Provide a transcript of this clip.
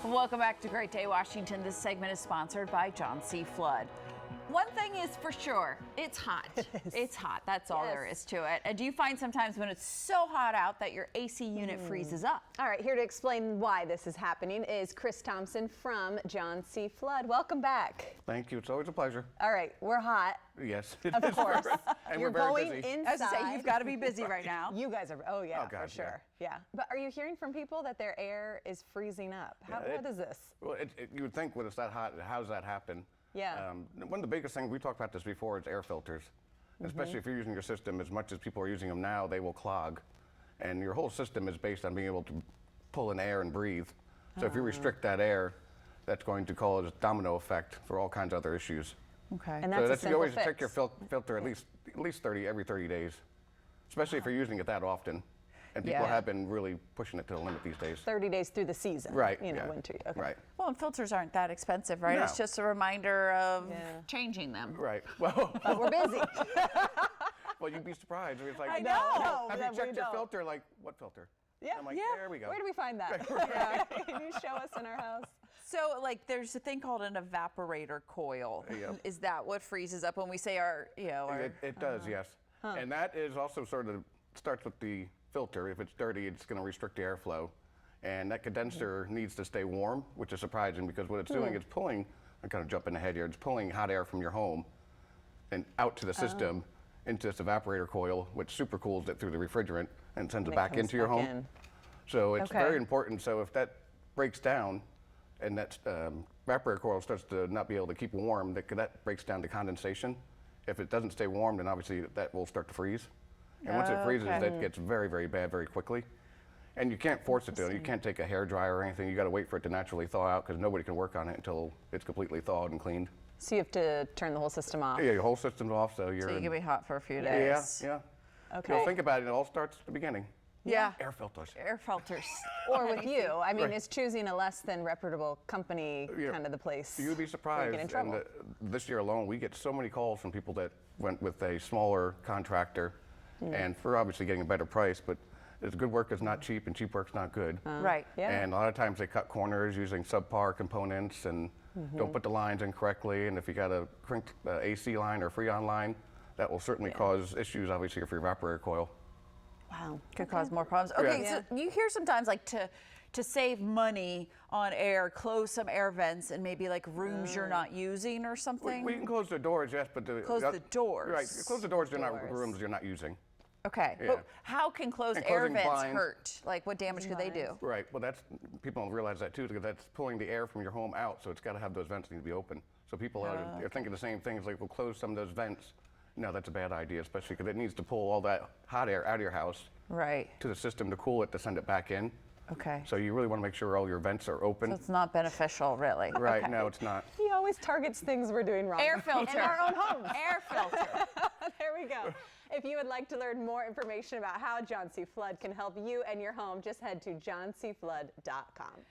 Welcome back to Great Day Washington. This segment is sponsored by John C. Flood. One thing is for sure, it's hot. It's hot. That's all there is to it. And do you find sometimes when it's so hot out that your AC unit freezes up? All right, here to explain why this is happening is Chris Thompson from John C. Flood. Welcome back. Thank you. It's always a pleasure. All right, we're hot. Yes. Of course. And You're we're very going busy. inside. I was going to say, you've got to be busy right now. You guys are, oh yeah, Oh, God, for sure. Yeah. But are you hearing from people that their air is freezing up? What is this? Well, you would think when it's that hot, how does that happen? Yeah. One of the biggest things, we talked about this before, is air filters. Especially if you're using your system as much as people are using them now, they will clog. And your whole system is based on being able to pull in air and breathe. So if you restrict that air, that's going to cause a domino effect for all kinds of other issues. Okay. And So that's a you simple always fix. check your filter at least every 30 days, especially if you're using it that often. And people Yeah. have been really pushing it to the limit these days. 30 days through the season. Right. You know, yeah. winter. Okay. Right. Well, and filters aren't that expensive, right? No. It's just a reminder of Yeah. changing them. Right. Well, But we're busy. well, you'd be surprised. It's like, I know. Have that you we checked your don't. filter? Like, what filter? Yeah. I'm like, Yeah. there we go. Where do we find that? Yeah. Can you show us in our house? So, like, there's a thing called an evaporator coil. Yep. Is that what freezes up when we say our? It does, yes. And that is also sort of starts with the filter. If it's dirty, it's going to restrict the airflow. And that condenser needs to stay warm, which is surprising because what it's doing is pulling, I'm kind of jumping ahead here, it's pulling hot air from your home and out to the system into this evaporator coil, which super cools it through the refrigerant and sends it And it back comes into your back home. in. So it's Okay. very important. So if that breaks down and that evaporator coil starts to not be able to keep warm, that breaks down to condensation. If it doesn't stay warm, then obviously that will start to freeze. And once it freezes, Okay. that gets very, very bad very quickly. And you can't force it to. You can't take a hair dryer or anything. You got to wait for it to naturally thaw out because nobody can work on it until it's completely thawed and cleaned. So you have to turn the whole system off. Yeah, your whole system's off, so you're. So you can be hot for a few yeah, days. yeah. Okay. Well, think about it. It all starts at the beginning. Yeah. Air filters. Air filters. Or with you. I mean, Right. is choosing a less than reputable company Yeah. kind of the place? You'd be where surprised. you get in trouble. And this year alone, we get so many calls from people that went with a smaller contractor, and for obviously getting a better price. But good work is not cheap, and cheap work's not good. Right. Yeah. And a lot of times they cut corners using subpar components and don't put the lines in correctly. And if you got a crinked AC line or Freon line, that will certainly cause issues, obviously, for your evaporator coil. Wow. Could cause more problems. Okay, Yeah. so you hear sometimes like to save money on air, close some air vents and maybe like rooms you're not using or something. We can close the doors, yes, but Close the doors. Right, close the doors. They're not Doors. rooms you're not using. Okay, Yeah. but how can closed And air closing vents blinds. hurt? Like what damage could they do? Right. Well, people don't realize that too, because that's pulling the air from your home out. So it's got to have those vents need to be open. So people are thinking the same thing. It's like, we'll close some of those vents. No, that's a bad idea, especially because it needs to pull all that hot air out of your house Right. to the system to cool it to send it back in. Okay. So you really want to make sure all your vents are open. So it's not beneficial, really. Right. Okay. No, it's not. He always targets things we're doing wrong. Air filter. In our own homes. Air filter. There we go. If you would like to learn more information about how John C. Flood can help you and your home, just head to johncflood.com.